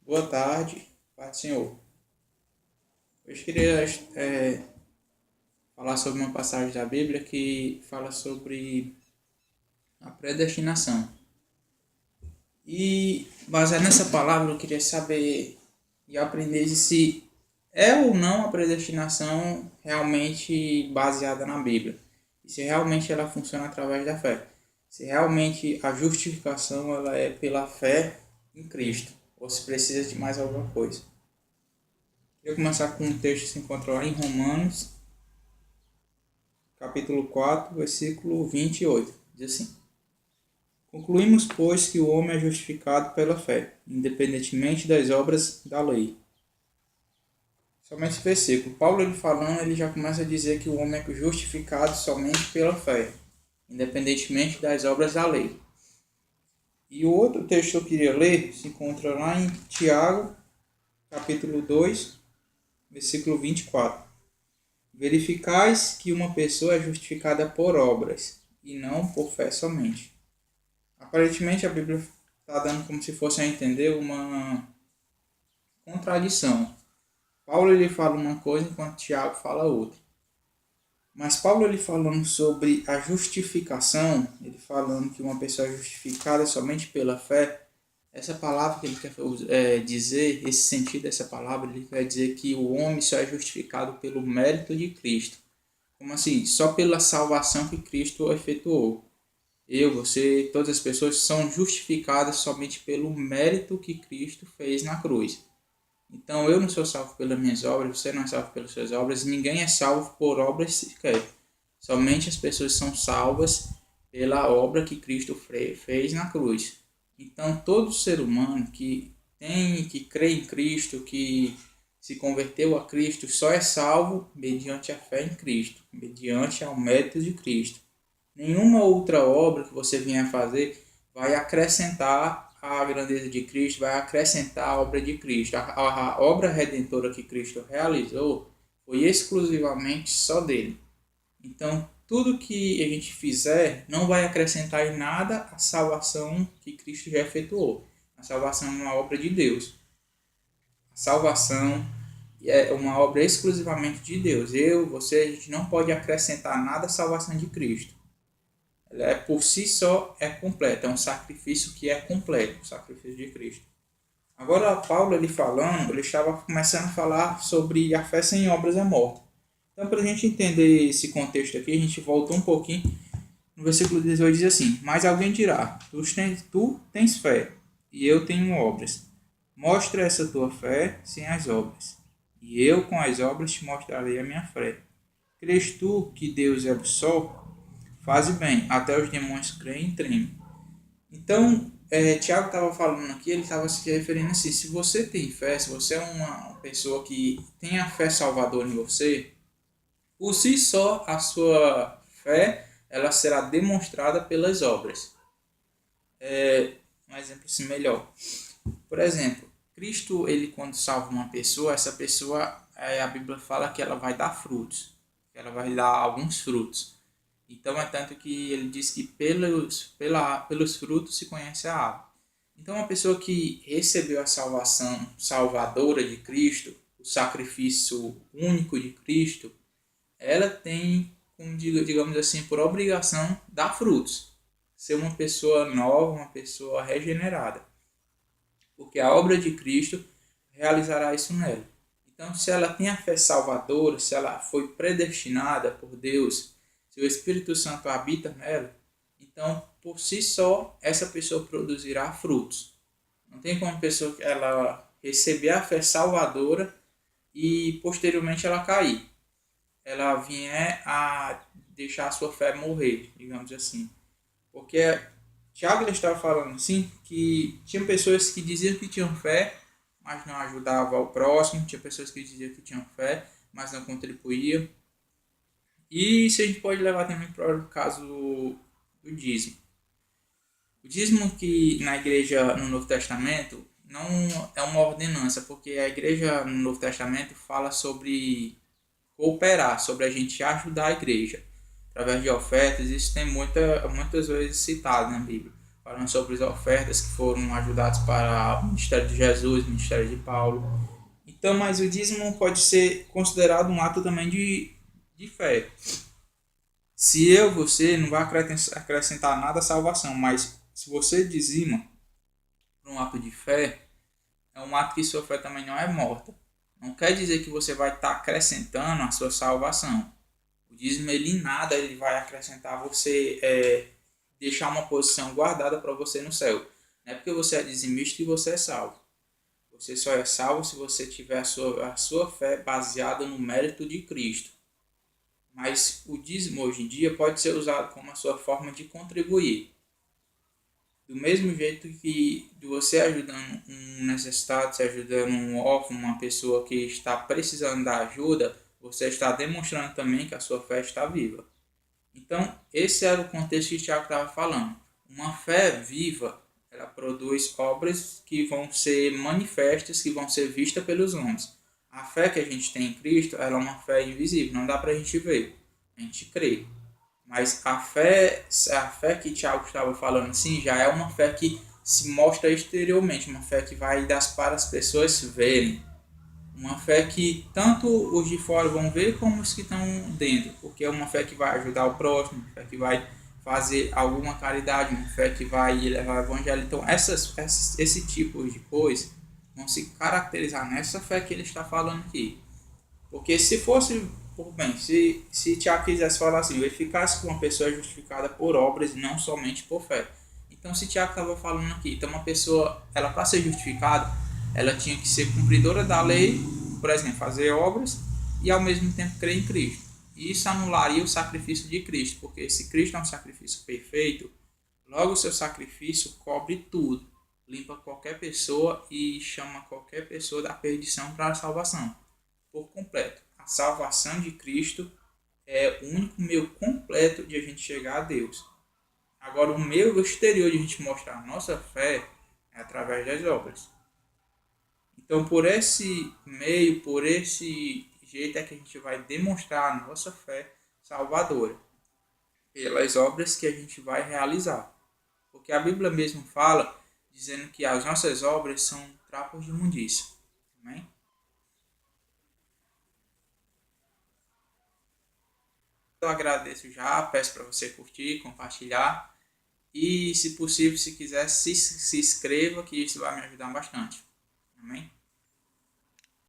Boa tarde, Pai do Senhor. Hoje queria falar sobre uma passagem da Bíblia que fala sobre a predestinação. E, baseado nessa palavra, eu queria saber e aprender se é ou não a predestinação realmente baseada na Bíblia. E se realmente ela funciona através da fé. Se realmente a justificação ela é pela fé em Cristo. Ou se precisa de mais alguma coisa. Eu vou começar com um texto que se encontra lá em Romanos, capítulo 4, versículo 28. Diz assim: Concluímos, pois, que o homem é justificado pela fé, independentemente das obras da lei. Somente esse versículo. Paulo, ele falando, ele já começa a dizer que o homem é justificado somente pela fé, independentemente das obras da lei. E o outro texto que eu queria ler se encontra lá em Tiago, capítulo 2, versículo 24. Verificais que uma pessoa é justificada por obras, e não por fé somente. Aparentemente a Bíblia está dando como se fosse a entender uma contradição. Paulo ele fala uma coisa enquanto Tiago fala outra. Mas Paulo ele falando sobre a justificação, ele falando que uma pessoa é justificada somente pela fé, essa palavra que ele quer dizer, esse sentido dessa palavra, ele quer dizer que o homem só é justificado pelo mérito de Cristo. Como assim? Só pela salvação que Cristo efetuou. Eu, você, todas as pessoas são justificadas somente pelo mérito que Cristo fez na cruz. Então eu não sou salvo pelas minhas obras, você não é salvo pelas suas obras, ninguém é salvo por obras sequer. Somente as pessoas são salvas pela obra que Cristo fez na cruz. Então todo ser humano que crê em Cristo, que se converteu a Cristo, só é salvo mediante a fé em Cristo, mediante ao mérito de Cristo. Nenhuma outra obra que você venha fazer vai acrescentar a grandeza de Cristo, vai acrescentar a obra de Cristo. A obra redentora que Cristo realizou foi exclusivamente só dele. Então, tudo que a gente fizer não vai acrescentar em nada a salvação que Cristo já efetuou. A salvação é uma obra de Deus. A salvação é uma obra exclusivamente de Deus. Eu, você, a gente não pode acrescentar nada à salvação de Cristo. Ela é por si só é completa, é um sacrifício que é completo, o sacrifício de Cristo. Agora, Paulo, ele falando, ele estava começando a falar sobre a fé sem obras é morta. Então, para a gente entender esse contexto aqui, a gente volta um pouquinho. No versículo 18 diz assim: Mas alguém dirá, tu tens fé, e eu tenho obras. Mostra essa tua fé sem as obras, e eu com as obras te mostrarei a minha fé. Crês tu que Deus é o sol? Faze bem, até os demônios creem e tremem. Então, Tiago estava falando aqui, ele estava se referindo assim: se você tem fé, se você é uma pessoa que tem a fé salvadora em você, por si só a sua fé ela será demonstrada pelas obras. Um exemplo assim melhor. Por exemplo, Cristo, ele quando salva uma pessoa, essa pessoa, a Bíblia fala que ela vai dar frutos, que ela vai dar alguns frutos. Então é tanto que ele diz que pelos frutos se conhece a árvore. Então uma pessoa que recebeu a salvação salvadora de Cristo, o sacrifício único de Cristo, ela tem, como digamos assim, por obrigação, dar frutos. Ser uma pessoa nova, uma pessoa regenerada. Porque a obra de Cristo realizará isso nela. Então, se ela tem a fé salvadora, se ela foi predestinada por Deus, se o Espírito Santo habita nela, então, por si só, essa pessoa produzirá frutos. Não tem como a pessoa ela receber a fé salvadora e posteriormente ela cair. Ela vier a deixar a sua fé morrer, digamos assim. Porque Tiago estava falando assim que tinha pessoas que diziam que tinham fé, mas não ajudavam o próximo. Tinha pessoas que diziam que tinham fé, mas não contribuíam. E isso a gente pode levar também para o caso do dízimo. O dízimo que na igreja no Novo Testamento não é uma ordenança, porque a igreja no Novo Testamento fala sobre cooperar, sobre a gente ajudar a igreja através de ofertas. Isso tem muitas vezes citado na Bíblia. falando sobre as ofertas que foram ajudadas para o ministério de Jesus, o ministério de Paulo. Então, mas o dízimo pode ser considerado um ato também de fé. Se você não vai acrescentar nada à salvação, mas se você dizima por um ato de fé, é um ato que sua fé também não é morta. Não quer dizer que você vai estar acrescentando a sua salvação. O dízimo, ele em nada ele vai acrescentar você deixar uma posição guardada para você no céu. Não é porque você é dizimista que você é salvo. Você só é salvo se você tiver a sua fé baseada no mérito de Cristo. Mas o dízimo hoje em dia pode ser usado como a sua forma de contribuir. Do mesmo jeito que de você ajudando um necessitado, você ajudando um órfão, uma pessoa que está precisando da ajuda, você está demonstrando também que a sua fé está viva. Então, esse era o contexto que o Tiago estava falando. Uma fé viva, ela produz obras que vão ser manifestas, que vão ser vistas pelos homens. A fé que a gente tem em Cristo, ela é uma fé invisível, não dá para a gente ver, a gente crê. Mas a fé que Tiago estava falando assim, já é uma fé que se mostra exteriormente, uma fé que vai das para as pessoas verem. Uma fé que tanto os de fora vão ver como os que estão dentro, porque é uma fé que vai ajudar o próximo, uma fé que vai fazer alguma caridade, uma fé que vai levar o evangelho. Então esse tipo de coisa vão se caracterizar nessa fé que ele está falando aqui. Porque se fosse, se Tiago quisesse falar assim, verificasse que uma pessoa é justificada por obras e não somente por fé. Então se Tiago estava falando aqui, então uma pessoa, ela para ser justificada, ela tinha que ser cumpridora da lei, por exemplo, fazer obras e ao mesmo tempo crer em Cristo. E isso anularia o sacrifício de Cristo, porque se Cristo é um sacrifício perfeito, logo o seu sacrifício cobre tudo, limpa qualquer pessoa e chama qualquer pessoa da perdição para a salvação por completo. A salvação de Cristo é o único meio completo de a gente chegar a Deus. Agora, o meio exterior de a gente mostrar a nossa fé é através das obras. Então, por esse meio, por esse jeito é que a gente vai demonstrar a nossa fé salvadora. Pelas obras que a gente vai realizar. Porque a Bíblia mesmo fala, dizendo que as nossas obras são trapos de imundícia. Amém? Eu agradeço já, peço para você curtir, compartilhar e, se possível, se quiser, se inscreva, que isso vai me ajudar bastante. Amém?